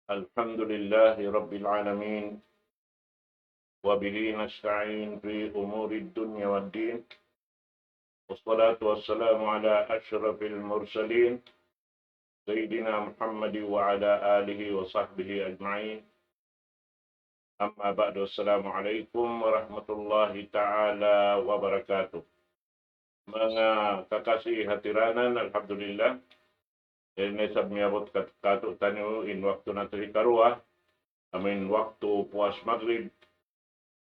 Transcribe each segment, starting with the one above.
الحمد لله رب العالمين وبه نستعين في أمور الدنيا والدين والصلاة والسلام على أشرف المرسلين سيدنا محمد وعلى آله وصحبه أجمعين. أما بعد، السلام عليكم warahmatullahi ta'ala wabarakatuh. Mga kakasih hatiranan, alhamdulillah, nesab miabot kato tanyo in waktu na karua, amin waktu puas maghrib.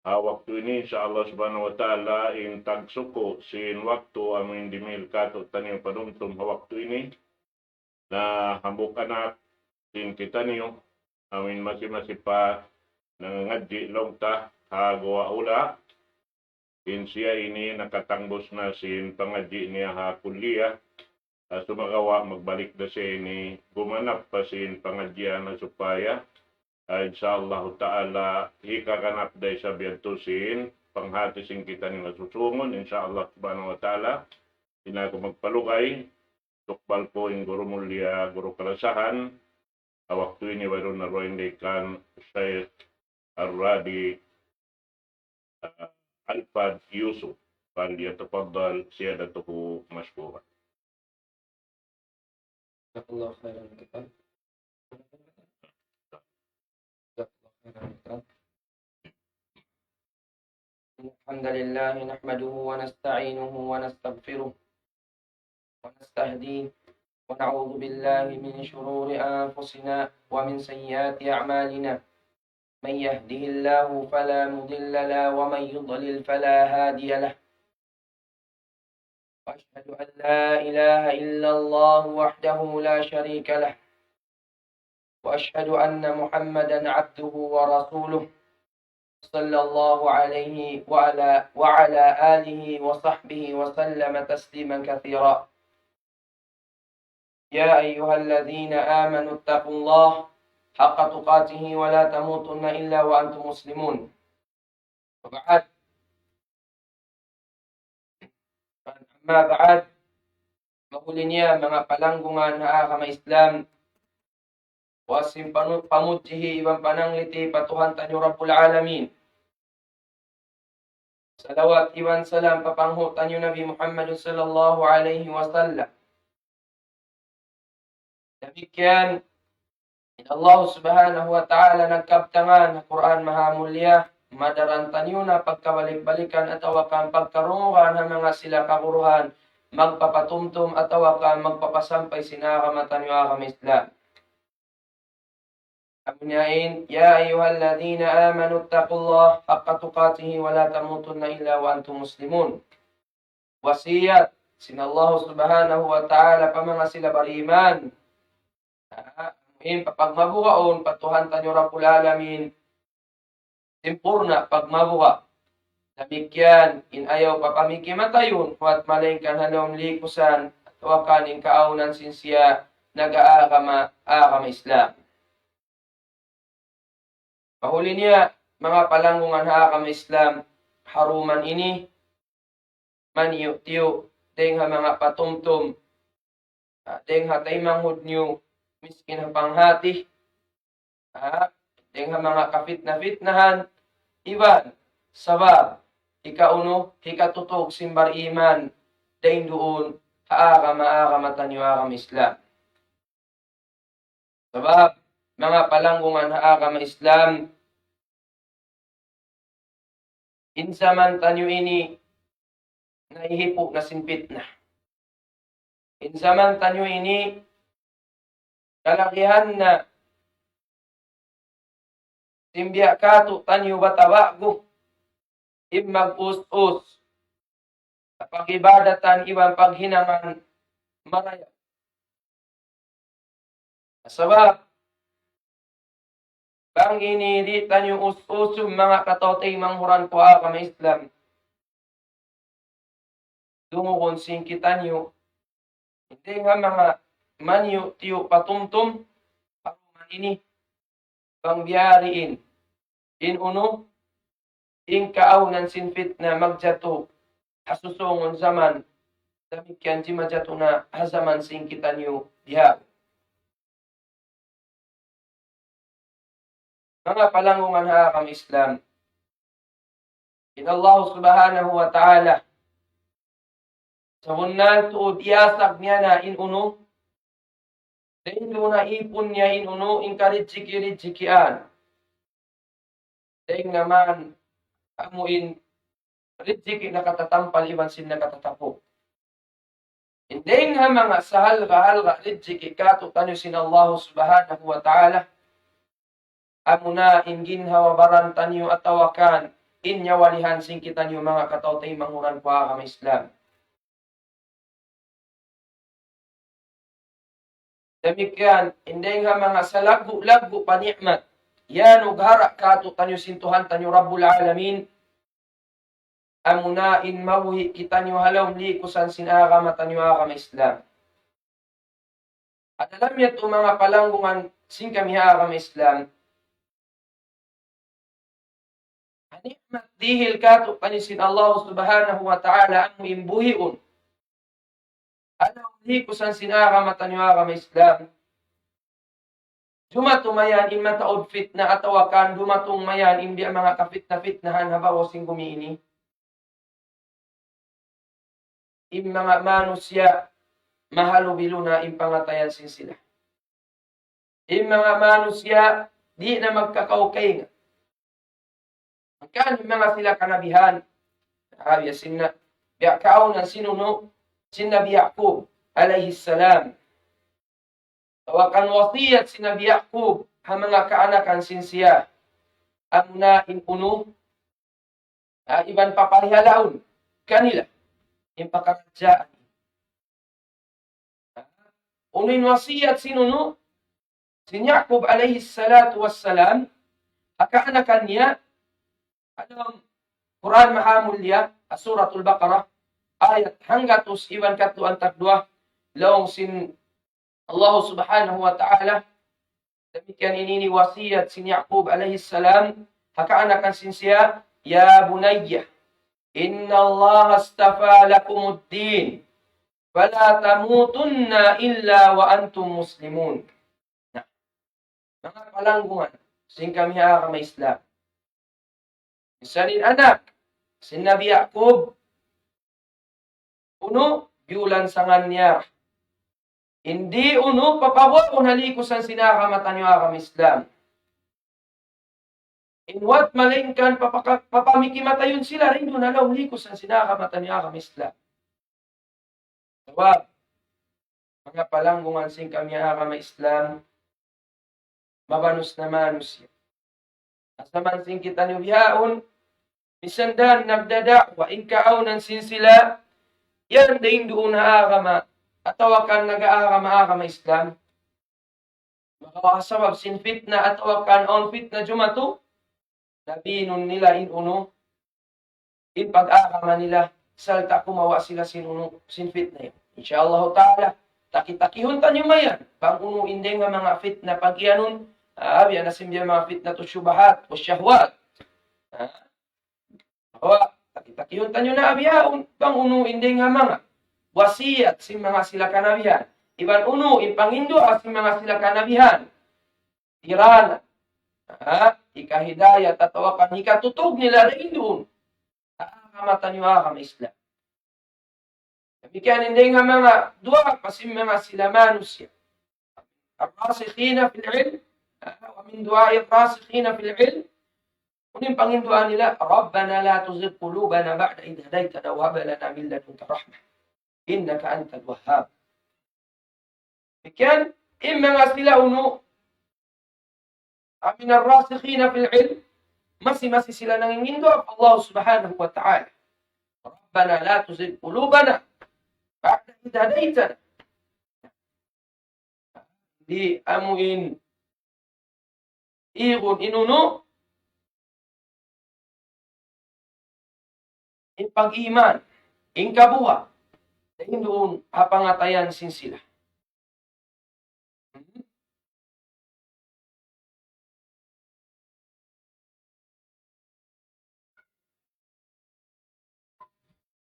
Waktu ini insyaallah subhanahu wa ta'ala in tagsuko sin waktu amin dimil kato tanyo panumtum waktu ini na hambuk anak sin kita niyo amin masih pa nangadji longta hagawa ula in siya ini nakatangbos na sin pangadji niya ha kuliah. Sumagawa magbalik na siya ini gumanap pa sin pangadjian na supaya insyaallah ta'ala hikakanap day sa biyantusin panghatisin kita ni masusungon insyaallah subhanahu wa ta'ala. Ina ko magpalugay tukbal po in guru mulia guru kalasahan waktu ini baru naroin dekan Syekh Ar-Radi Alfad Yusuf falyatafaddal siyadatuhu mashkuran. Jazakallahu khairan kita. الحمد لله نحمده ونستعينه ونستغفره ونستهديه ونعوذ بالله من شرور أنفسنا ومن سيئات أعمالنا من يهده الله فلا مضل له ومن يضلل فلا هادي له وأشهد أن لا إله إلا الله وحده لا شريك له وأشهد أن محمدا عبده ورسوله صلى الله عليه وعلى آله وصحبه وسلم تسليما كثيرا. يا أيها الذين آمنوا اتقوا الله حق تقاته ولا تموتن إلا وأنتم مسلمون. وبعد أما بعد mahuli niya mga palanggungan na kama Islam wasim pamudjihi ibang panangliti patuhan tanyo Rabbul Alamin. Salawat iwan salam papanghu tanyo Nabi Muhammad sallallahu alaihi wasallam. Demikian Allah subhanahu wa ta'ala nagkabtangan na Quran mahamulya madaran tanyo na pagkabalik-balikan atau akan pagkarunguhan ng mga sila kaguruhan magpapatumtum atau akan magpapasampay sinakamatan yung akam Islam. Aminain, ya ayyuhalladzina amanu attaqullah haqqa tuqatihi wa la tamutunna illa wa antum muslimun. Wasiyat sinallahu subhanahu wa ta'ala pa mga sila bariman. Pagmabukaon patuhan tanyo Rabbul Alamin simpurna pagmabuka. Demikian, in ayaw papamikimatayon, at malingkan halong likusan, at wakaning kaaunan sinsya, nag-aakama Islam. Pahuli niya, mga palanggungan haakama Islam, haruman ini, maniyo-tiyo, deng ha mga patumtum, deng ha taymang hudnyo, miskin ha panghati, deng ha mga kafitna-fitnahan, iban, sabab, ikauno, hikatutog simbar iman, dahin doon, haakama-aakamatan yung akam Islam. Sabab, mga palanggungan haakama Islam, insaman tanyo ini, nahihipo na sinpit na. Insaman tanyo ini, kalakihan na, simbya kato tanyo batawago, mag-us-us sa pag-ibadatan ibang paghinangan maraya. Sabab, bang iniritan yung us-usum mga katotay manghuran ko kama Islam. Dungukon singkitan nyo, hindi nga mga manyo tiyo patumtum, paruman ini, bang biyariin, inuno, in kaaunan sinfit na magjato hasusongon zaman demikian jima jato na hazaman singkitan yu diha Mga palangungan ha kang Islam. In Allah subhanahu wa ta'ala. Sa hunan tuod iyasak niya na inuno. Dahil na ipon niya inuno, inkaritsikiritsikian. Dahil naman, amuin, ritsiki nakatatampal, iwan sin nakatatapo. Hindi nga mga sahal-hal ritsiki kato tanyo sin Allah subhanahu wa ta'ala. Amuna ingin hawabaran tanyo at tawakan, inyawalihan sing kita niyo mga kataw tayo manguran pa kami Islam. Demikian, hindi nga mga salagbu-lagbu panikmat, yan ughara kato tanyo sintuhan tanyo Rabbul Alamin, amuna in mawhi kita niyo halaw li kusan sinagama tanyo kami Islam. At alam niya ito mga palanggungan sing kami kami Islam, nikmat dihil kato kanisin Allah subhanahu wa ta'ala ang imbuhiun. Ano hindi ko san sinakamatan niyo kami Islam. Dumatumayan imataod fitna atawakan, dumatung mayan hindi ang mga kafitna-fitnahan habaw sing gumiini. Im mga manusya mahalubilo na impangatayan sin sila. Im mga manusya di na magkakaukay nga. Kan mga sila kanabihan. Yasin na biakaw na sinuno si Nabi Yaqub alayhi salam. Tawakan wasiyat si Nabi Yaqub ang mga kaanakan sin siya. Amuna inpuno iban paparihalaon kanila impakakadyaan. Unin wasiyat sinuno si Yaqub alayhi salatu wassalam akaanakan niya. Anong Quran mahamulya, suratul Baqarah, ayat hanggatus iwan katuan takdua, laong sin Allah subhanahu wa ta'ala, demikian ini wasiat sin Yaqub alaihi salam, hakaanakan sin siya, ya bunayya, inna Allah astafa lakumuddin, fala tamutunna illa wa antum muslimun. Nah, mga palanggungan, sin kami kami Islam. Isanin anak, si Nabi Yaqub, uno, biulan sangan niya. Hindi uno, papawat kung halikusan sinakamatan niyo akam Islam. Inwat malingkan, papamikimatayon sila rin doon alaw likusan sinakamatan niyo akam Islam. Sabab, mga palanggungan sing kami akam Islam, mabanus na manus yan. Asaman sing kita niyo bihaon, misandan nagdadakwa, inkaaw ng sinsila, yan din doon haakama, atawakan nag-aakama Islam. Makawakasabab sin fitna atawakan on fitna jumato, nabinon nila inuno, in pag-aakama nila, salta kumawa sila sin fitna yun. Insyaallah ta'ala, takitakihon tanyo mayan, pang uno hindi nga mga fitna, pag yanon, abya nasimbiya mga fitna to syubahat o syahwat. Takiyon tanyo na abiyaon, pang uno hindi nga mga wasiyat si mga sila kanabihan. Iban uno, ipangindo si mga sila kanabihan. Tirana, ikahidayat at tawakan, ikatutog nila rin doon. Kamatan nyo akam Islam. Demikian hindi nga mga dua kasi mga sila manusya. Ar-rasikhina fil ilm, min du'a ar-rasikhina fil ilm, kunin panginduan nila, Rabbana la tuzigh qulubana ba'da idh hadaytana wa hab lana min ladunka rahmah innaka antal wahhab. Demikian mga sila uno min ar-rasikhina fil ilm, masih sila nangingindo Allah subhanahu wa ta'ala. Rabbana la tuzigh qulubana ba'da idh hadaytana. Di amuin igun inuno in pag-iman, in kabuha, dahil doon hapangatayan sin sila.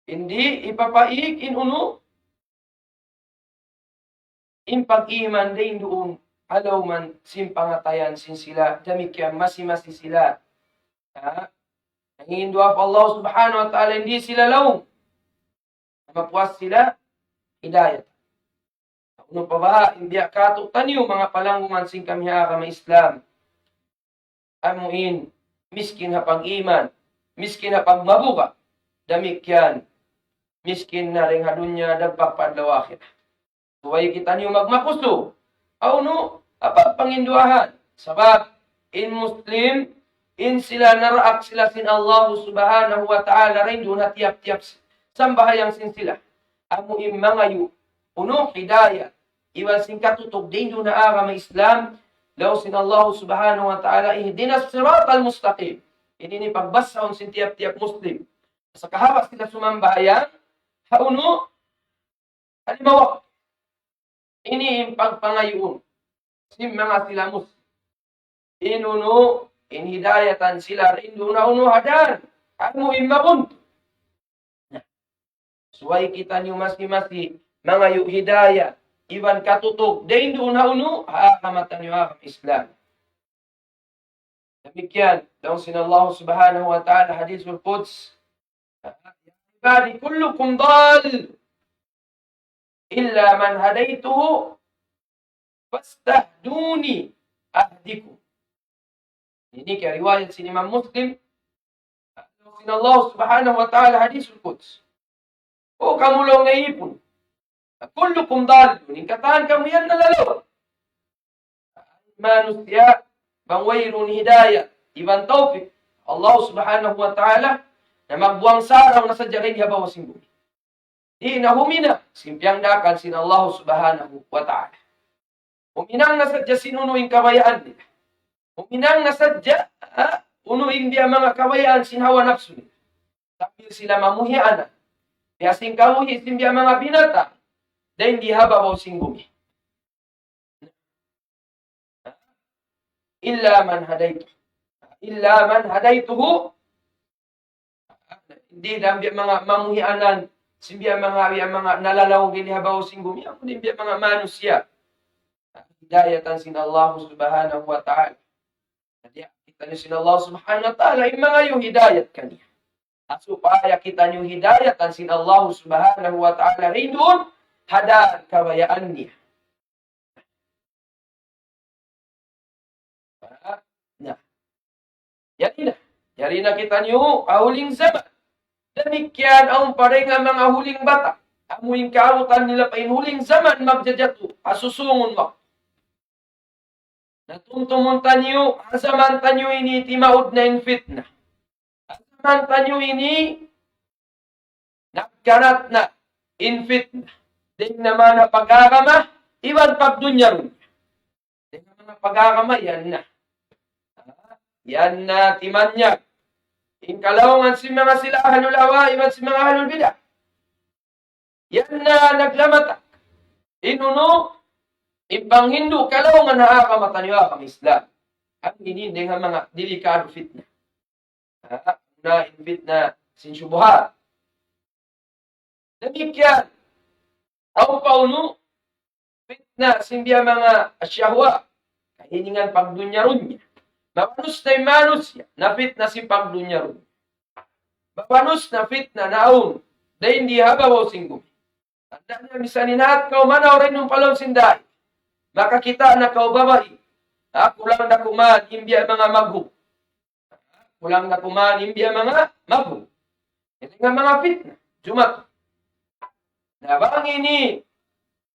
Hindi ipapaig in uno, in pag-iman din doon alaw man simpangatayan sin sila, demikian masih sila. Nangingin doa Allah subhanahu wa ta'ala, hindi sila lawong. Mapuas sila, hidayat. Ano pa ba, hindi akato taniyo mga palangguman sing kami kami Islam. Amuin, miskin hapag iman, miskin hapag mabuka, demikian, miskin na rin hadunya dagpag padlawakit. Suway kita niyo magmakuso, no, apag panginduahan. Sabab, in Muslim, in sila naraak sila sin Allah subhanahu wa ta'ala rin doon na tiap-tiap sambahayang sin sila. Amuin mga yu, hidayat, iwan sin katutog din doon na may Islam, law sin Allah subhanahu wa ta'ala, ihdinas siratal mustaqim. Ini ni pagbasaon sin tiap-tiap Muslim. Sa kahawas sila sumambahayan, halimbawa, ini pagpangayon, sin mga sila Muslim. Inuno, inhidayatan sila rin doon na hadan. Amuin mabunto. Suway kita niyo masi mga yu hidayah, iwan katutog, dahin doon hakamatan niyo Islam. Demikian, daw sin Allah subhanahu wa ta'ala, hadithul Quds, ibadi kullukum dal, illa man hadaytuhu, fastahduni ahdikum. Ini kaya riwayat sin Imam Muslim, daw sin Allah subhanahu wa ta'ala, hadithul Quds. O kamulong ngaipon, kullukum dalun, ingkatahan kamu yan nalalaw. Manusia, bangwayrun hidayah, iban taufik, Allah subhanahu wa ta'ala, na magbuang sarang na sadya rin habaw sing bumi. Di na humina, simpiang dakan sin Allah subhanahu wa ta'ala. Huminang na sadya sinunuing kabayaan nila. Huminang na sadya, unuing dia mga kabayaan sin hawa nafsu nila. Sambil sila mamuhianan. Kaya sing kamuhi sin dia mga binata, dahil di habaw sing bumi. Illa man hadaytuhu, hindi lang biya mga mamuhianan, simbiya mga nalalawang din habaw sing bumi, ako din biya mga manusia. Hidayatan sin Allah subhanahu wa ta'ala. Jadi kita ni sin Allah subhanahu wa ta'ala, yung mga yung hidayat kaniya. At supaya kita niyo hidayatan sin Allah subhanahu wa ta'ala rin doon, hadaan kabayaan niya. Yari na kita niyo huling zaman. Demikian ang paring nga mga huling bata. Amuing kautan nila pa huling zaman magjajato. Asusungon mo. Natuntumuntan niyo, asamantan niyo ini timaod na in fitna. Asamantan niyo ini nagkarat na in fitna. Ding naman na pagkakama, iwan pagdunya rin. Ding naman na pagkakama, yan na. Yan na timanya. Ingkalawangan si mga sila ahlul awa, iwan si mga ahlul bidah. Yan na naglamatak. Inuno, ibang Hindu, kalawangan na akamatan niyo akam Islam. Ang hininding ang mga delikado fitna. Na fitna sin syubuhat. Demikian, ang pauno, fitna simbiya mga asyahwa, kahiningan pagdunyarun niya. Mapanus na manus niya, na fitna si pagdunyarun. Mapanus na fitna na aun, dahil hindi habaw singgumi. Tanda niya, misanin nahat kau manaw rin yung palong sindahi. Makakita na kau babae. Kulang na kuman, imbiya mga maghu. Kulang na kuman, imbiya mga maghu. Ito nga mga fitna, jumat. Nabang ini,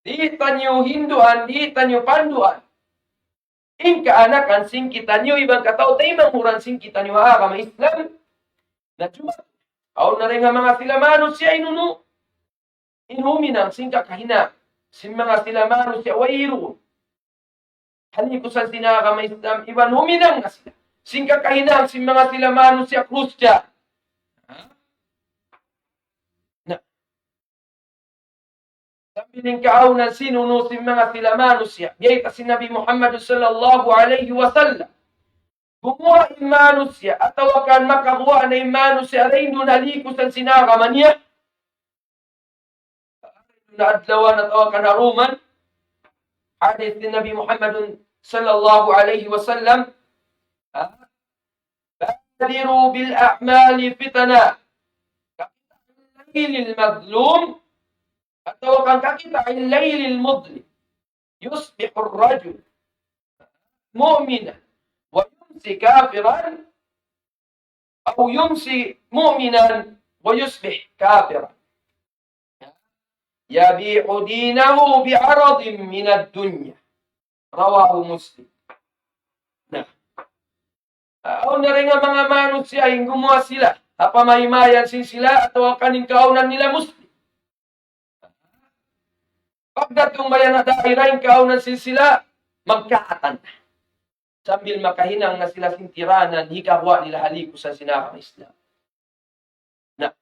di tanyo hinduan, di tanyo panduan. Ingka anakan sing kita niyo ibang katao tayo manghuran sing kita niyo kama Islam. Na cuma, aw na rin nga mga silamano siya inuno. Inhuminang sing kakahina. Sing mga silamano siya wairu. Hali ko sa sinakama Islam, iban huminang nga sila. Sing kakahina, sing mga silamano siya krus siya. Sabiling kaaunan sinuno si mga silamano siya. Gayta si Nabi Muhammad sallallahu alaihi wasallam. Gumawa imano siya at tawakan makakuha na imano siya rin doon halikusan sinakaman niya. Na adlawan at tawakan haruman. Hadith ni Nabi Muhammad sallallahu alaihi wasallam, badiru bil a'mali fitana kakitain madlum atau kan kakitain laylil mudlim yusbihu ar-rajul mu'minan wa yumsi kafiran atau yumsi mu'minan wa yusbih kafiran yabi'u dinahu bi'aradin minad dunya. Rawahu Muslim. Nah, na rin nga mga manusia yung gumawa sila, apamahimayan sila atau kaning kaunan nila Muslim. Pagdatong bayan na daira yung kaunan sila, magkaatan na. Sambil makahinang na sila sintiranan, hikabwa nila haliko sa sinakang Islam. Nah,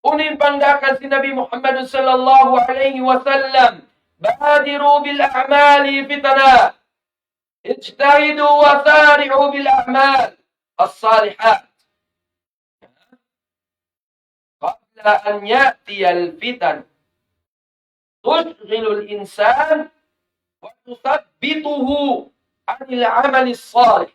unin pangdakan si Nabi Muhammad sallallahu alaihi wasallam, بادروا بالأعمال فتنا اجتهدوا وسارعوا بالأعمال الصالحات قبل أن يأتي الفتن تشغل الإنسان وتثبته عن العمل الصالح.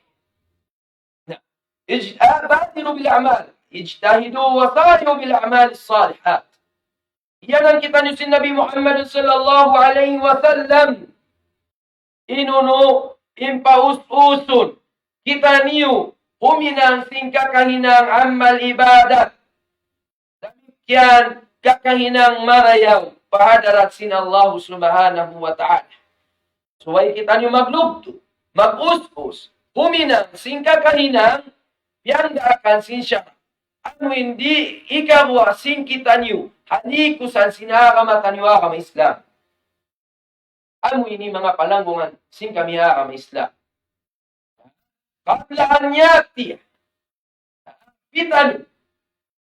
بادروا بالأعمال اجتهدوا وسارعوا بالأعمال الصالحات. Yan ang kita niyo si Nabi Muhammad sallallahu alaihi wasallam. Inuno, impaus-usun. Kita niyo, huminang sing kakahinang amal ibadat. Demikian kakahinang marayaw. Pahadarat sin Allah subhanahu wa ta'ala. Suway kita niyo maglugto, mag-us-us. Huminang sing kakahinang, piyandakan sin siya. Ano hindi ikaw sing kita niyo. Halikusan sinakamatan niyo kami Islam. Amo ini mga palanggungan sing kami kami Islam. Kablaan yati. Fitan.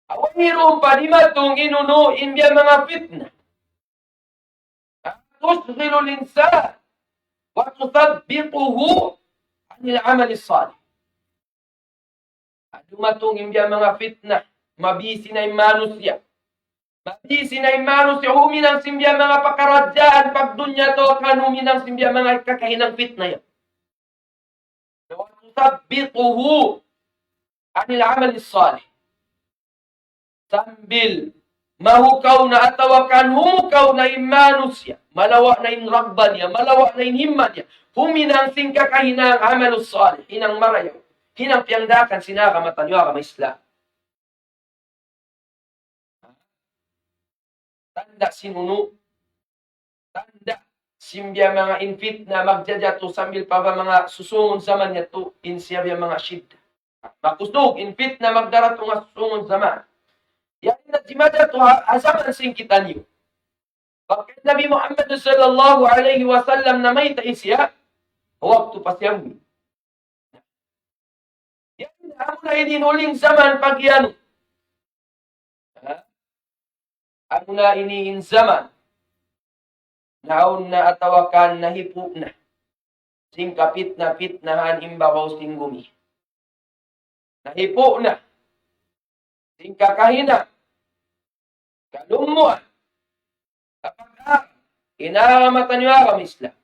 Awairum pa di matong inuno inbiya mga fitna. Tusghilu linsan. Wa tuthabbituhu anil amal salih. Dumatong inbiya mga fitna. Mabisi na yung manusia. Mabisi na yung manusia. Huminang simbya mga pakaradyaan. Pag dunya to kan huminang simbya mga kakahinang fitna yan. Tusabbituhu anil amal salih. Sambil mahukaw na atawakan humukaw na yung manusia. Malawa na yung ragba niya. Malawa na yung himma niya. Huminang sing kakahinang amal salih. Hinang marayaw. Hinang piyangdakan sinakamatan niyo kama Islam. Tanda sinuno, tanda simbya mga infit na magjajato sambil pa ba mga susungon zaman niya to insiya mga shidda. Makusog, infit na magdarato nga susungon zaman. Yan na jimajato asaman sing kita niyo. Bakit Nabi Muhammad sallallahu alaihi wasallam na may taisya, waktu pa siyang yan na ako na idinuling zaman pag yan. Ano na iniin zaman, naon na atawakan na hipo na, sing kapit na pitnahan imbabaw sing gumi. Nahipo na, sing kakahina, kalumuan, kapag inamatan niyo kami Islam.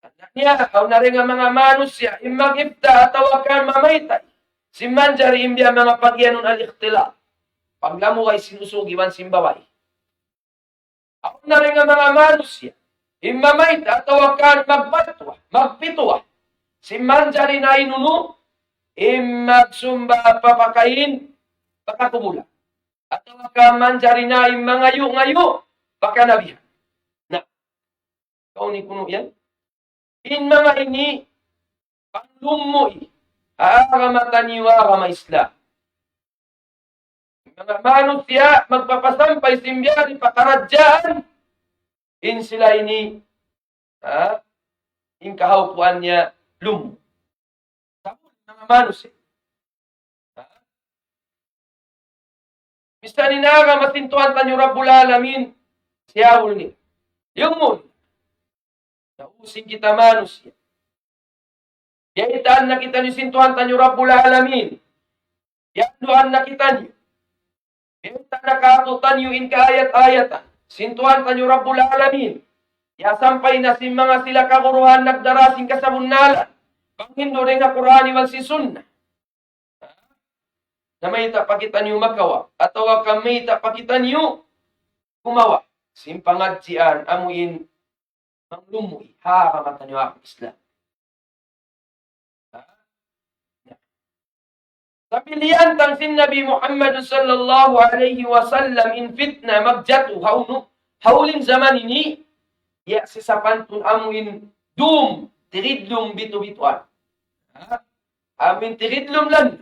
Anak niya, aw na rin ang mga manusya, imagipta atawakan mamaytay, simanjari imbya mga pagyanon al-ikhtilaf. Paglamu ay sinusugiwan simbaway. Ako na rin ang mga manusya. Imamay tatawakan magpatwa, magpitwa. Simanjari na inuno, magsumba papakain, pakakubula. At tawakan manjari na mangayo-ngayo, pakanabihan. Na, kauni kuno yan. In mga ini, panglumoy, aaramataniwa kama Islam. Mga manusya, magpapasampay simbyari, pakaradyaan. In sila ini, in kahawpuan niya, lumo. Tapos, mga manusya. Mista ninaga, masintuan tanyo Rabbul Alamin, siyawul ni. Yung mo, nausing kita manusya. Yaitaan na kita niyo sintuhan tanyo Rabbul Alamin. Yaduan na kita niyo. Benta nakatutan yung in kaayat-ayatan. Sintuhan tanyo Rabbul Alamin. Ya sampay na si mga sila kakuruhan nagdarasing kasabunalan. Panghindo rin nga Quran iwan si Sunnah. Na may tapakita niyo makawa. Atau kami tapakita niyo kumawa. Simpangadsian amuin manglumoy. Kamata niyo ang Islam. Sa pilihan tang sin Nabi Muhammad sallallahu alaihi wasallam in fitna magjatu hauling zaman ini ya sisapantun amuin dum tiridlum bitu-bituan. Amin tiridlum lan.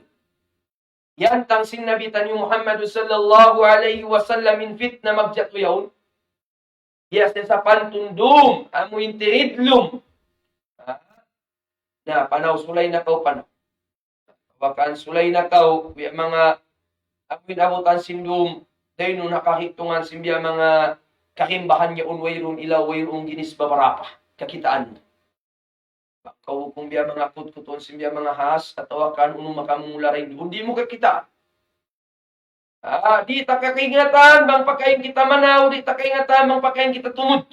Yan tang sin Nabi tanyo Muhammad sallallahu alaihi wasallam in fitna magjatu yaun. Ya sisapantun dum amuin tiridlum. Na panaw sulay na kau panaw. Bakan sulay na tao, mga abutan sindum, dahil nung nakahitungan simbiya mga kakimbahan niya unwayrun ilaw, wayrun ginis babarapa, kakitaan. Kau kung biya mga kutkuton simbiya mga has, at awakan unong makamumula rin, hindi mo kakitaan. Di ta kakaingatan, bang pagkain kita manaw, di ta kaingatan, bang pagkain kita tumod.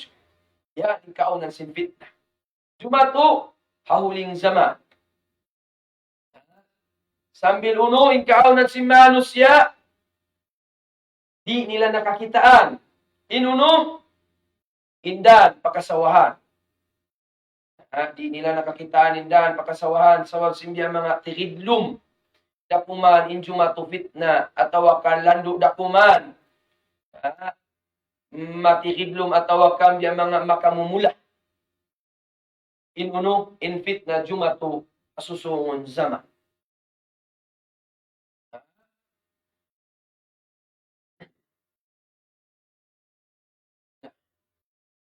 Yan, ikaw ng simpit na. Jumato, hahuling zaman. Sambil uno, inkaaw na si manusya, di nila nakakitaan. Inuno, indan, pakasawahan. Di nila nakakitaan, indan, pakasawahan, sawag simbiya mga tiridlum, dakuman, injumatu fitna, atawakan landu dakuman, matiridlum, atawakan biya mga makamumula. Inuno, in fitna, jumatu, asusungon zaman.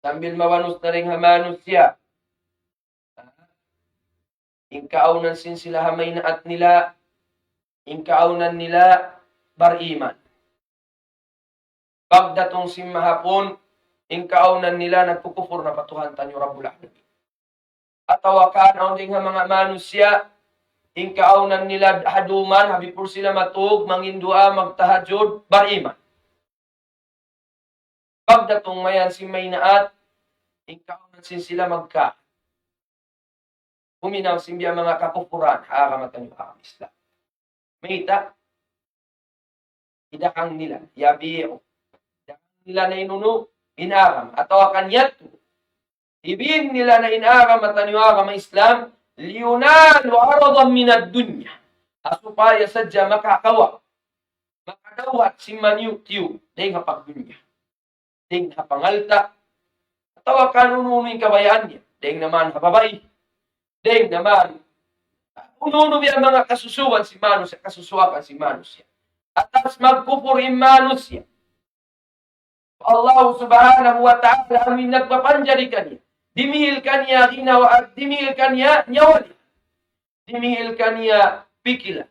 Sambil mawanus na rin hamanus siya. Inkaunan sin sila hamay na at nila. Inkaunan nila bariman. Pagdatong sin mahapon, inkaunan nila nagkukufur na patuhan tanyo Rabbul Alamin. At tawakan ang ding mga manus siya. Inkaunan nila haduman, habipur sila matug, mangindua, magtahajud, bariman. Pagdatong mayan si may naat, ikaw sin sila magka. Huminaw simbiya mga kakupuran, hakamatan yung akam Islam. Mayita, idakang nila, yabiyo. Idakang nila na inuno, inaram. Ataw kanyatu. Ibig nila na inaram at yung akam Islam, liyunan wa aradan minad dunya. Asupaya sadya makakawa. Makadawat si maniw-tiw, dahil kapag-dunya. Ding hapangalta, tawakan ununin kabayaan niya. Ding naman hababay. Ding naman, ununo biya mga kasusuwan si Manus, kasusuwakan si Manus siya. At tapos magkupurin Manus siya. Allah subhanahu wa ta'ala amin nagpapanjari kanya. Dimihil kanya ginawa at dimihil kanya nyawali. Dimihil kanya pikila.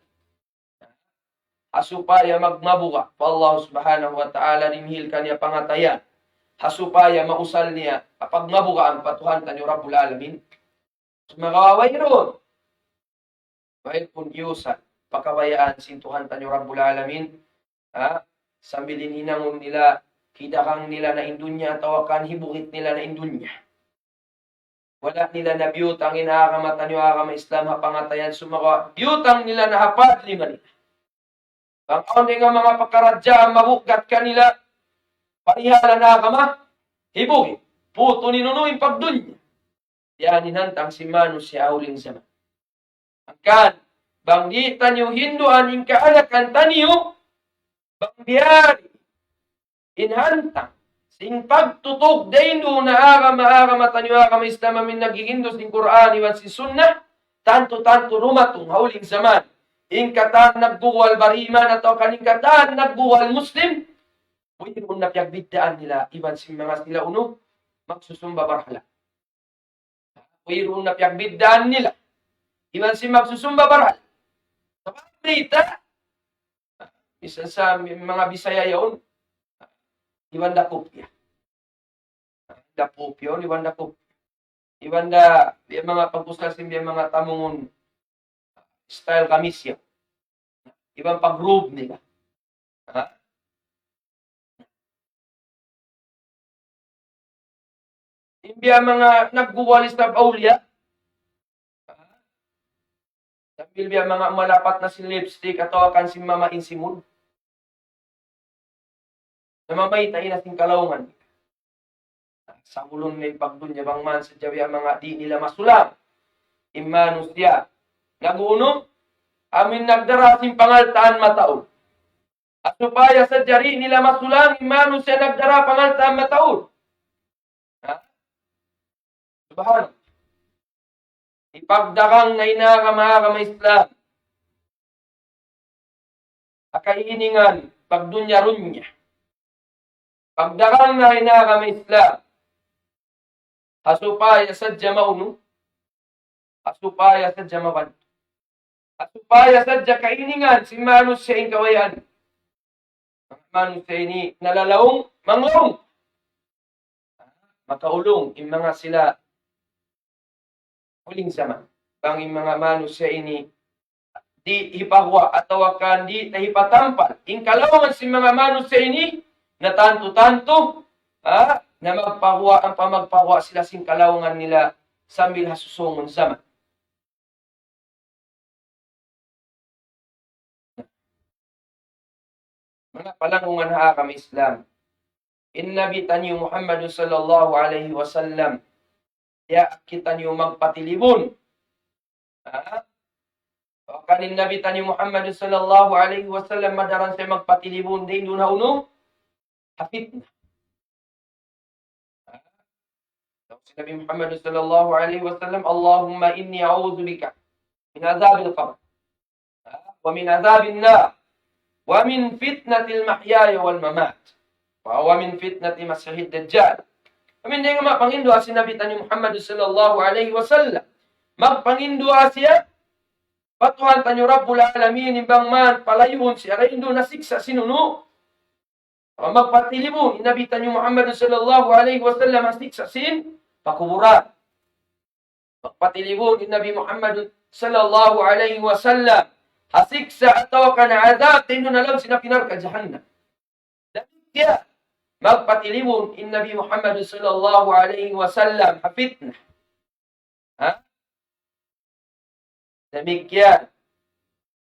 Hasupaya magmabuka. Allah subhanahu wa ta'ala dimihil kanya pangatayan. Hasupaya mausal niya kapag mabuka ang patuhan tanyo Rabbul Alamin. Sumakawaway ron. Bahit pun yusan, pakawayaan sintuhan tanyo Rabbul Alamin. Sambil ininangon nila, kidakang nila na indunya, tawakan hibukit nila na indunya. Wala nila na biyutang inakamatan nyo akama Islam hapangatayan sumakawa. Biyutang nila na hapad lima nila. Ang onde nga mga pagkaradya mabukat kanila, parihala na kama, hibuhi, puto ninunuin pagdunya. Yan inantang si Manus si Auling zaman. Angkan, banggitan yung hinduan yung kaanakan taniyo, bang biyari, inhantang, sing pagtutok dayno na aramatan yung akama Islam amin naghihindu sing Quran iwan si Sunnah, tanto-tanto rumatong hauling zaman. Ingkatan nagbuwal bariman atau kaningkatan nagbuwal Muslim, pwede na piyagbigdaan nila, iban si mga sila uno, magsusumba barhala. Pwede na piyagbigdaan nila, iban si magsusumba barhala. Sa pagbrita, isa sa mga Bisaya yun, iban da kopya. Da kopya, iban da kopya. Iban da, mga pagpuskas mga tamungon, style kamis yan. Ibang pag-group nila. Imbiya mga nagguwalis na paulya. Sambil biya mga malapat na si lipstick at akan si mama insimul. Namamay tayo na sing kalawungan. Sa ulong may pagdunya bang man sa jawi mga di nila masulam. Imanus diya. Naguuno, amin nagdarating pangaltaan mataon. At supaya sa jari nila masulang, imanus siya nagdara pangaltaan mataon. Subhan. Ipagdarang na inakamahaka Islam. Akainingan, pagdunya-runya. Pagdarang na inakama Islam. Asupaya sadya mauno. Asupaya sadya maban. Asupaya sadya kainingan, si manus siya kawayan. Manus siya ini nalalaong, manglong. Makaulong, yung mga sila huling sama. Bang yung mga manus siya ini di hipahwa atau akan di tahipatampal. Ingkalawan si mga manus siya ini na tanto-tanto na magpahwa ang pamagpahwa sila sing kalawangan nila sambil hasusongon sama. Mga palangungan kami Islam. Inna bitani Muhammad sallallahu alaihi wasallam ya kita niyo magpatilibon. Kanin Nabi tani Muhammad sallallahu alaihi wasallam madaran sa magpatilibon din doon uno hafid na. Si Nabi Muhammad sallallahu alaihi wasallam, Allahumma inni a'udzu bika min azabil qabr wa min azabin nar wa min fitnatil mahyaya wal mamat wa min fitnati masihid dajjal. Kami hindi nga mapangindua si Nabi tani Muhammad sallallahu alaihi wasallam. Magpangindua siya patuhan tanyo Rabbul Alamin imbang man palayun siya kaindo nasiksa sinuno. Magpatilibon Nabi tanyo Muhammad sallallahu alaihi wasallam nasiksa sin pakuburan. Magpatilibon Nabi Muhammad sallallahu alaihi wasallam hasiksa atau kana azab tindo na lang sinapinar ka jahannam. Dahil magpatilibon Nabi Muhammad sallallahu alaihi wasallam hafitna. Demikian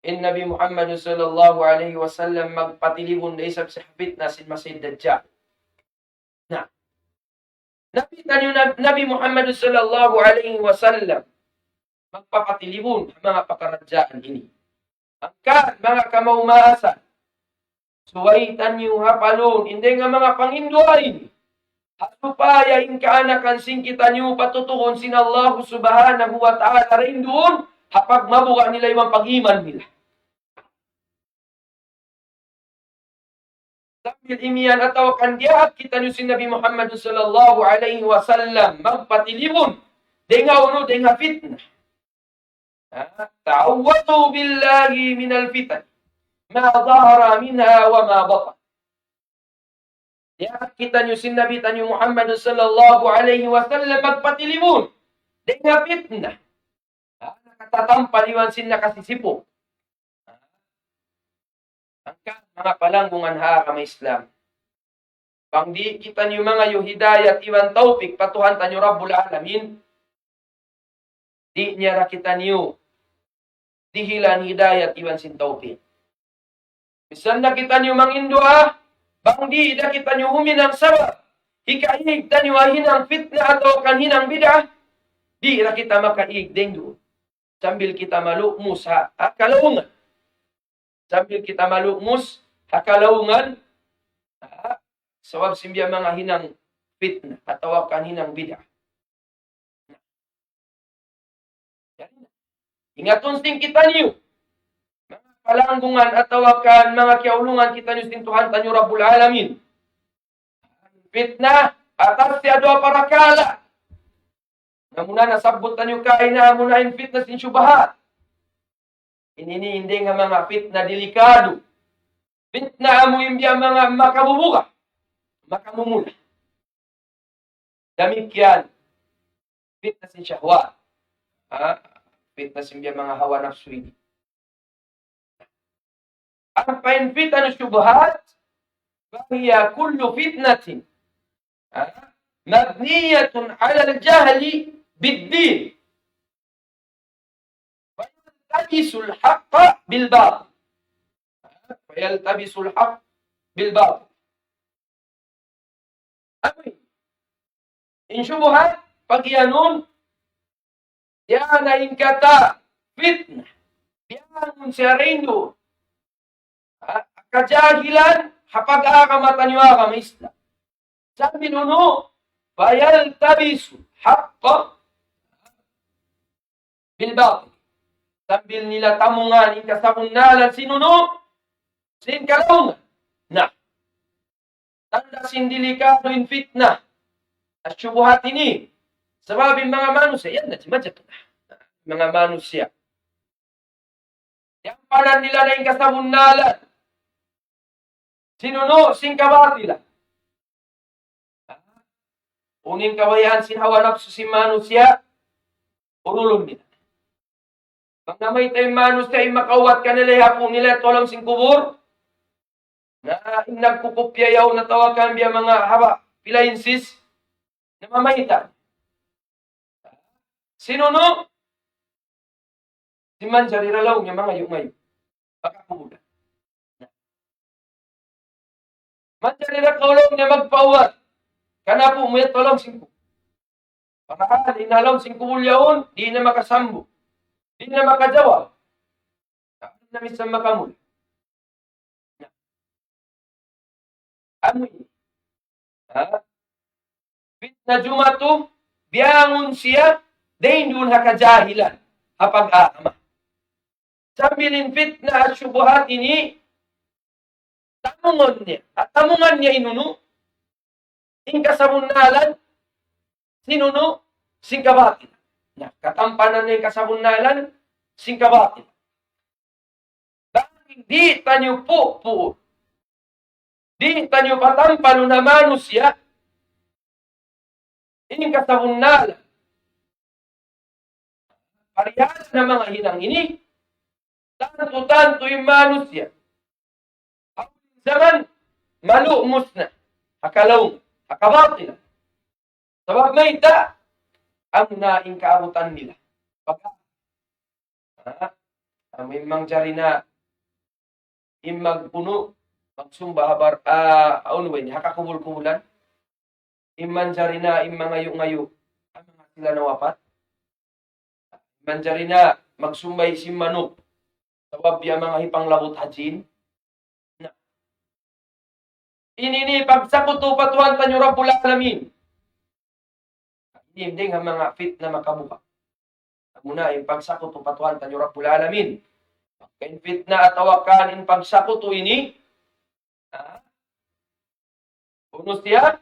Nabi Muhammad sallallahu alaihi wasallam magpatilibon na isab sa hafitna sin Masih Dajjal. Nah, Nabi Muhammad sallallahu alaihi wasallam magpapatilibon mga pakaradyaan ini. Angkan mga kamaumasan suwaitan niyo hapalon, hindi nga mga panginduain. At supaya inkaanakan sing kita niyo patutuon sin Allah subhanahu wa ta'ala rin doon, hapag mabuka nila yung pag-iman nila. Sambil imiyan ataw kandiyahat kita niyo sin Nabi Muhammad sallallahu alaihi wasallam magpatilibon, denga uno, denga fitnah. Ta'awwatu billahi minal fitan. Ma dhahara minha wa ma batan. Ya kita niyo sin Nabi tanyo Muhammad sallallahu alaihi wasallam magpatilibon dengan fitnah. Nakatatampaliwan sin nakasisipo. Angka mga palanggungan kami Islam. Pangdi kita niyo mga hidayat iwan taufik patuhan tanyo Rabbul Alamin. Di niya ra kita niyo dihilan hidayat iwan sin taufik. Bisan na kita niyo mangindua, bang di na kita niyo huminang sabab. Ikaig ta niyo hinang fitna atau kan hinang bidah, di na kita makaig dengdo. Sambil kita malukmus kalawungan. Sambil kita malukmus kalawungan, sabab simbiya mga hinang fitna atau kan hinang bidah. Ingatun sing kita niyo. Palanggungan atau akan mga kiaulungan kita niyo Tuhan tanyo Rabbul Alamin. Fitnah atas siya doa para kala. Namuna nasabot tanyo kaina munahin fitnah sin syubahat. Ini hindi nga mga fitnah delikado. Fitnah mo imbiya mga makabubuka. Makamumula. Demikian fitnah sin syahwat. Fitnah sin imbiya mga hawa nafsu ini. Ang painfitan ng syubhat, bahaya kullu fitnatin. mabniyatun 'ala al-jahli bid-din. Fayaltabisul haqqa bil batil. Fayaltabisul haqq bil batil. In syubhat, pag iyanun, yan ay kata fitnah. Yan siya rin doon. Kajahilan, hapag akamatan yung akam Islam. Sabi nuno, fayaltabisul haqqa bil batil. Sambil nila tamungan, ikasabunalan sinuno, sinkalaungan. Nah, tanda sindilikado in fitnah. At syubuhat ini, sababin mga manusia, yan na si Majat. Mga manusia. Yang panan nila na yung kasabunalan. Sinuno, singkabatila. Unin kawayan sinhawa nafsu si manusia, urulong nila. Pag namay tayong manusia, ay makawat ka nila, hapong nila, tolong singkubur, na nagkukupyayaw na tawakan biya mga haba, pilainsis, na mamaitan. Sinuno, si manjariralaw niya mga yung pagkakubulan. Manjariralaw niya magpawat, kana po may tolong singkubur. Para inalaw singkubul yaon, di na makasambo. Di na makajawab. Tapos na misang makamul. Amoy. Fitna jumatu, biyangon siya, dahin doon hakajahilan, hapag-aama. Sambilin fitna at syubuhat ini, tamungon niya. At tamungan niya inuno, ingkasabunalan, sinuno, singkabatin. Na katampanan ng kasabunalan, singkabatin. Dahil di tanyo po, di tanyo patampano na manusia, ining kasabunalan. Parehas na mga hinang ini, tanto yung manusia. Ang zaman, malumos na, akalaw, akabatin. Sabab may ita, ang naing kaabutan nila. May mangjari na imagpuno, magsumba habar, hakakubul-kubulan, imanjari na imangayo-ngayo, ang mga sila nawapat. Imanjari na magsumbay si manok, sabab yung mga hipanglabot hajin. Inini, pagsakuto patuhan tanyo Rabbul Alamin. Hindi nga mga fit na makabuka. Muna, yung pagsakuto patuhan tanyo Rabbul Alamin. Kain fit na atawakan in pagsakuto ini. Unos siya.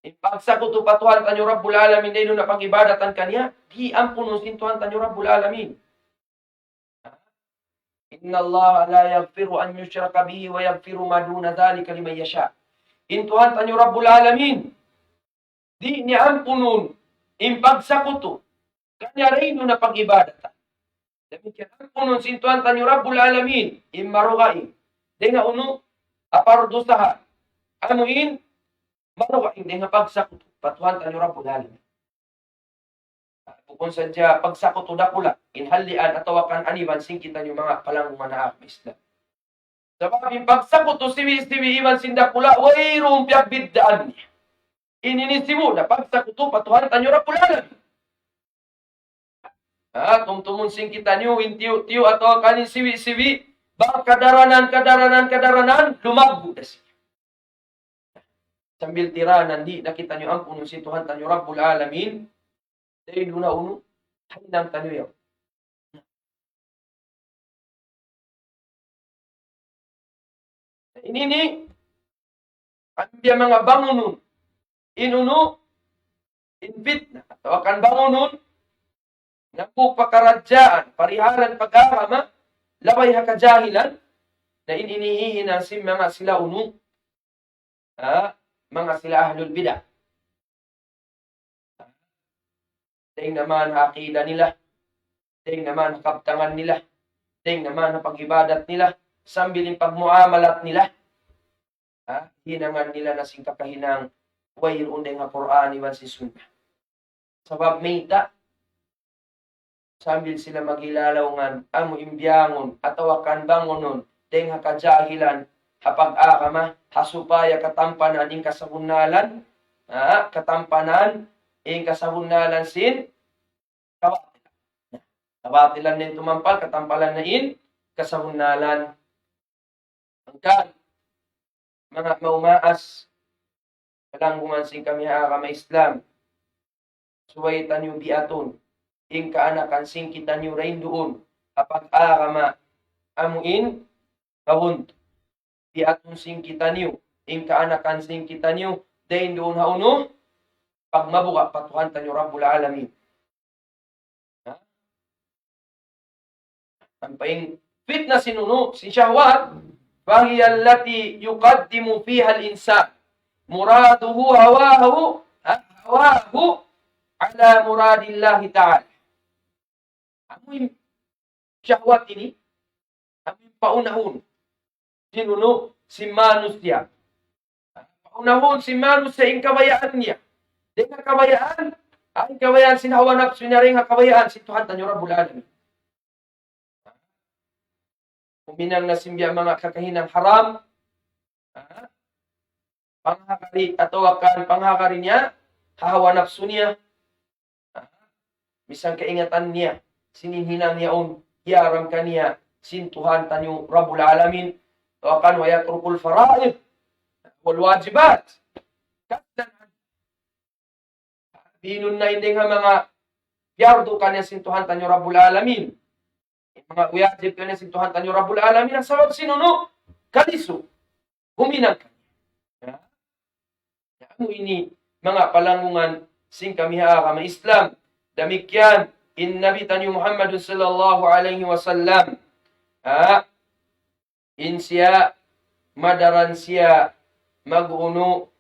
In pagsakuto patuhan tanyo Rabbul Alamin dahil na pag-ibadatan kanya, di ang punusin tuhan tanyo Rabbul Alamin. Inna Allah la yaghfiru an yushraka bihi wa yaghfiru ma duna dhalika liman yasha. In tuhan tanyo Rabbul Alamin. Di niya ang punun, impagsakuto, kanya rin na pag-ibadata. Demikian ang punun, sintuan tanyo Rabbul Alamin, marugain. Di nga uno, apardusahan. Anuin, marugain, di nga pagsakuto, patuhan tanyo Rabbul Alamin. Kung sadya pagsakuto dakula, inhalian atawakan aniban, singkitan yung mga palangungan na Islam. Sabab yung pagsakuto, siwi-siwi iman sindakula, way rumpiak biddaan niya. Ininisimu na pagsakuto patuhan tanyo Rabbul Alamin. Tumtumun singkitan nyo, intiyo-tiyo atau kanin siwi-siwi, bak kadaranan, lumagbo na siya. Sambil tiranan, di nakita nyo ang punong sintuhan tanyo Rabbul Alamin, dahil una uno, hainang tanyo yaw. Inini, ang mga bangunon, inuno, infitna, atau akan bangunon, ng pakaradyaan, pariharan pag-arama, labay hakajahilan, na ininihihin ang mga sila uno, mga sila ahlul bidah. Dahil naman akida nila, dahil naman kaptangan nila, dahil naman pag-ibadat nila, sambiling pagmuamalat nila, hinangan nila na singkapahinang wayroon din nga Quran iwan si Sunnah. Sabab mayta, sambil sila magilalawngan, amo imbyangon, atawa kan bangonon, deng kajahilan, hapag-akama, hasupaya katampanan ing kasabunalan, katampanan ing kasabunalan sin, kabatilan nin tumampal, katampalan na in, kasabunalan. Hanggang, mga maumaas, kalanggungan sing kami hakama Islam, suwaitan yung biaton, ing kaanakan sing kita nyo rin doon, kapag akama, amuin, kawun, biaton sing kita nyo, ing kaanakan sing kita nyo, dahin doon hauno, pag mabuka, patuhan tanyo Rabbul Alamin. Ang paing fitna sinuno, si syahwat, فهي التي يقدم فيها الإنسان مراده هواه على مراد الله تعالى. Amoy syahwat ini, amoy paunahon. Sinuno, si manusia. Paunahon si manusia yung kabayaan niya. Dengan kabayaan, ang kabayaan sin hawa nafsu niya rin ang kabayaan si Tuhan tanyo Rabbul Alamin. Kuminang nasimbya mga kakahinang haram, panghakari atau akan panghakari niya, hawa nafsu niya, misang kaingatan niya, sininhinang niya hiaram ka niya, sin Tuhan tanyo Rabbul Alamin, o akan wayatrukul fara'id, wal wajibat. Binun na hindi nga mga yardo ka niya sin Tuhan tanyo Rabbul Alamin. Mga uyajib ka niya sin Tuhan tanyo Rabbul Alamin, ang sabab sinuno, kaliso, huminang ka niya. Ano ini, mga palangungan, sing kami hakama Islam, damikyan, in Nabi tanyo Muhammad sallallahu alaihi wasallam, in siya, madaran siya, mag-uno,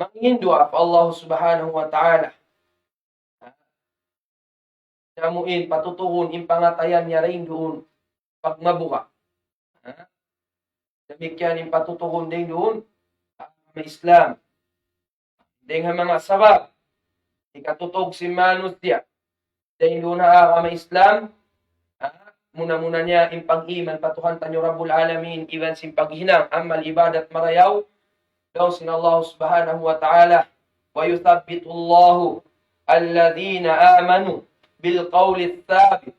mangindua pa Allah subhanahu wa ta'ala. Namuin, patutuhon, impangatayan niya rin doon, pag mabuka. Damikyan, impatutuhon din doon, may Islam. Dengan mga sabab, ikatutog si manusia, dahil doon na may Islam, muna-muna niya impag-iman, patuhan tanyo Rabbul Alamin, iwan sin paghinang, amal ibadat marayaw, daw sin Allah subhanahu wa ta'ala, wa yuthabbitu Allahu alladhina amanu bil qawli thabit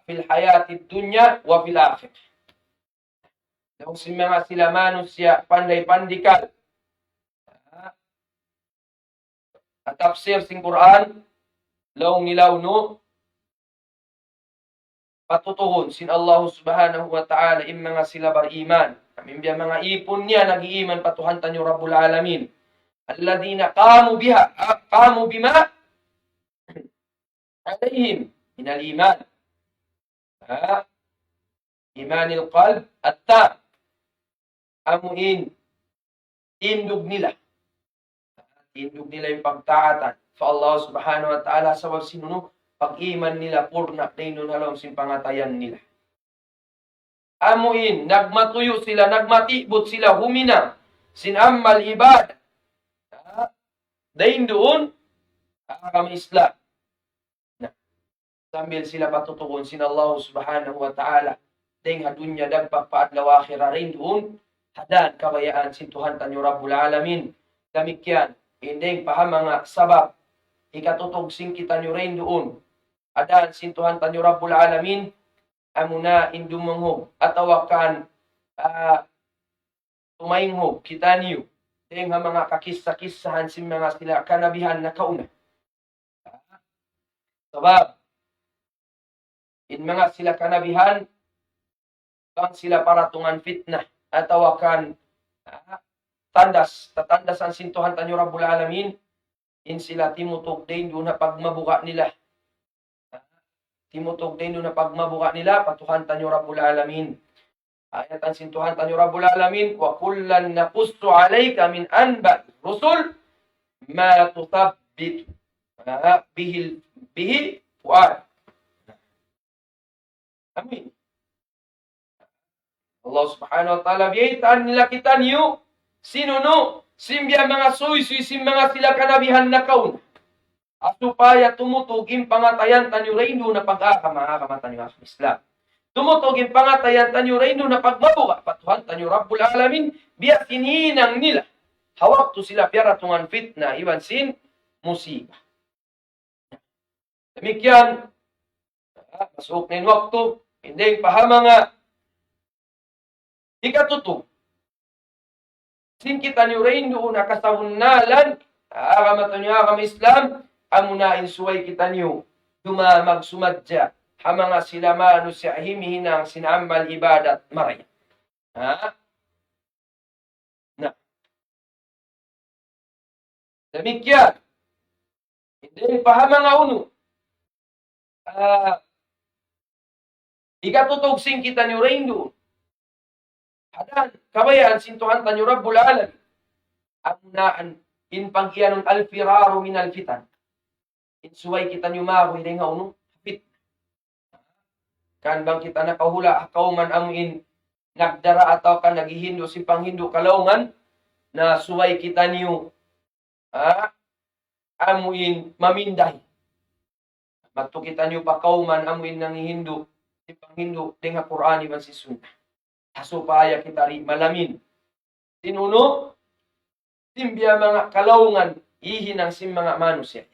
fil hayati dunya wa fil akhirah. Daw sin mga sila manusia, panday-pandikal, at tafsir sing Quran, laong nilaw no, patutuhon sin Allah subhanahu wa ta'ala im mga sila bariman. Kamimbya mga ipon niya, nag-iiman patuhan tanyo Rabbul Alamin. Alladhina qamu bima alayhim minal iman. Imanil qalb at-tam. Amuin, indug nila. Indug nila yung pagtaatan sa Allah subhanahu wa ta'ala sa sinuno, pag-iman nila, purna, dino na lang sin pangatayan nila. Amuin, nagmatuyo sila, nagmatibot sila, humina, sinamal ibad. Dahin doon, kami Islam. Sambil sila patutukon sin Allah subhanahu wa ta'ala, dahin hadunya dagpagpaadlaw akhira rin doon, hadan kabayaan sin Tuhan tanyo Rabbul Alamin. Damikyan, hindi pahamanga sabab, ikatutog sing kita nyo rin doon, adan sin Tuhan tanyo Rabbul Alamin, amuna indumanghob, atawakan tumainghog, kita niyo, dahil nga mga kakisa-kisahan sin mga sila kanabihan na kauna. Sabab, in mga sila kanabihan, bang sila paratungan fitnah, atawakan tatandasan sin Tuhan tanyo Rabbul Alamin, in sila timutog din doon na pagmabuka nila. Timutog din doon na pagmabuka nila, patuhan tanyo Rabbul Alamin. Ayatan sin Tuhan tanyo Rabbul Alamin, wa kullan naqussu alayka min anba rusul ma tuthabbit bihi fuad. Amin. Allah subhanahu wa ta'ala biyaitan nila kita niyo, Sino no? Simbya mga suy-suy, mga sila kanabihan na kauna. Asupaya tumutugin pangatayan tanyo reino na pag-akamahakama tanyo ang Islam. Tumutugin pangatayan tanyo reino na pagmabuka, patuhan tanyo Rabbul Alamin, biya sinhinang nila. Hawak to sila piyara tungan fitna, iwan sin musibah. Demikian, masuk na yung waktu, hindi pahama nga, ikatutog. Sin kita niyo reino na kasawunalan, akamatan niyo akam Islam, amunain suway kita niyo, dumamag sumadya, hamanga sila manu siya himihinang sinaambal ibadat maray. Ha? Na. Demikian, hindi pahama nga uno, ikatutog sin kita niyo reino, hadan, kabayaan sintuhan tanyo Rabbul Alamin. Amunaan, in pagkianong alfiraru min alfitan. Insuway kita niyo mahoy na nga unong hapit. Kan bang kita nakahula, kauman amuin nagdara ataw ka nagihindo si panghindo kalaungan, na suway kita niyo amuin maminday. Magto kita niyo pa kauman amuin nangihindo si panghindo dengan Quran iban si Sunnah. Supaya kita rin malamin. Sinuno, simbya mga kalaungan, ihinang sim mga manusia.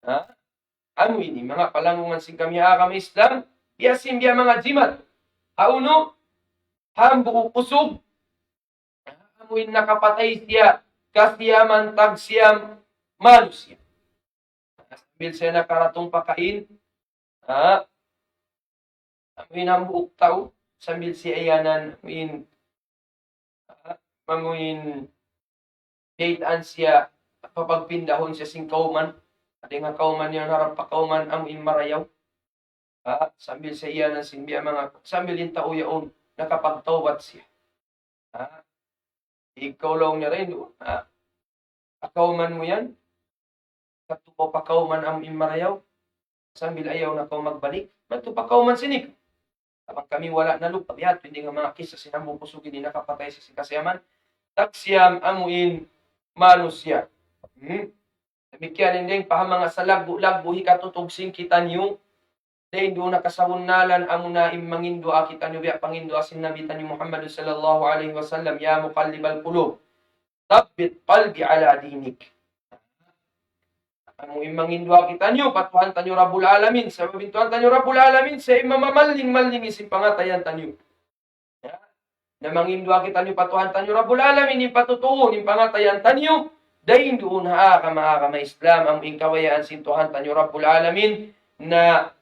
Ha? Ano ini? Mga palangungan sing kami akam Islam, biya simbya mga jimat. Hauno, hambu kusog. Amuin nakapatay siya, kasyaman tagsiyam manusia. Sambil siya nakaratong pakain, amuin ang buok tao, sambil si ayanan, amuin daytaan siya, papagpindahon siya sing kauman, at nga kauman niya harap pa kauman, amuin marayaw, sambil si ayanan simbiya mga, sambil yung tao yaon, nakapagtawat siya. Ikaw lang niya rin, akauman mo yan, katupo pa kauman amuin marayaw, sambil ayaw na kau magbalik, ba't pa kauman sinik? Kapag kami wala na lupa, bihat, hindi nga mga kisa sinambong kusugin, hindi nakapatay sa sikasyaman, taksiyam amuin manusya. Demikian hindi, pahamanga sa lagbo, hikatutugsing kita niyo, dahil doon nakasawunalan, amuna imangindo kita niyo, biya pangindo asin nabitan ni Muhammad sallallahu alaihi wasallam, ya muqallibal qulub, tabbit qalbi ala dinik. Amo imangindwa kita nyo, patuhan tanyo Rabbul Alamin. Sa mabintuhan tanyo Rabbul Alamin, sa imamamaling-maling isin pangatayan tanyo. Na mangindwa kita nyo, patuhan tanyo Rabbul Alamin, ipatutuon, pangatayan tanyo, dahin doon haakama Islam, ang ingkawayaan sintuhan tanyo Rabbul Alamin, na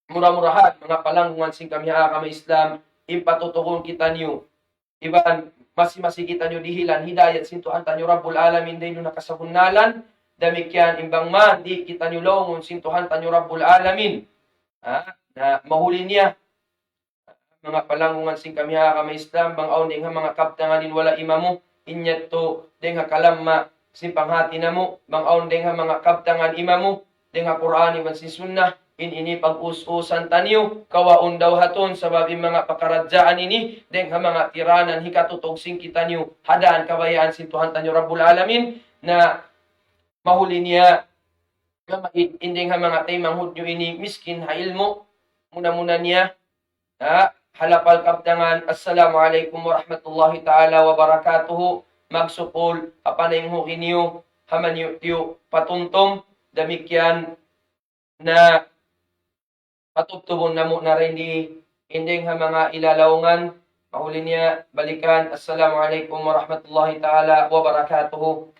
murah-murahan, mga palanggungan sing kami haakama Islam, ipatutuon kita nyo. Iban, masi kita nyo dihilan, hidayat sintuhan tanyo Rabbul Alamin, dahin doon nakasabunalan, demikian imbang man, di kita nilongon, sintuhan tanyo Rabbul Alamin. Na mahuli niya, mga palangungan sing kami kami Islam, bang aw nga mga kaptanganin wala imamo, inyat to, nga kalamma, simpanghati na mo, bang aw nga mga kaptangan imamo, nga Quran iban si Sunnah, ini pag-us-usan tanyo, kawaon daw haton, sababi mga pakaradyaan ini, nga mga tiranan, hikatutog sing kita nyo, hadaan kabayaan sintuhan tanyo Rabbul Alamin, na mahuli niya, hindi nga mga taymang hudyo ini, miskin ha ilmo, muna-muna niya, halapal kapdangan, assalamualaikum warahmatullahi ta'ala wabarakatuhu, magsukol, apanayng hukiniyo, hamanyo tiyo, patuntom, damikyan, na patubtubon na mo na rin hindi nga mga ilalaungan, mahuli niya, balikan, assalamualaikum warahmatullahi ta'ala wabarakatuhu.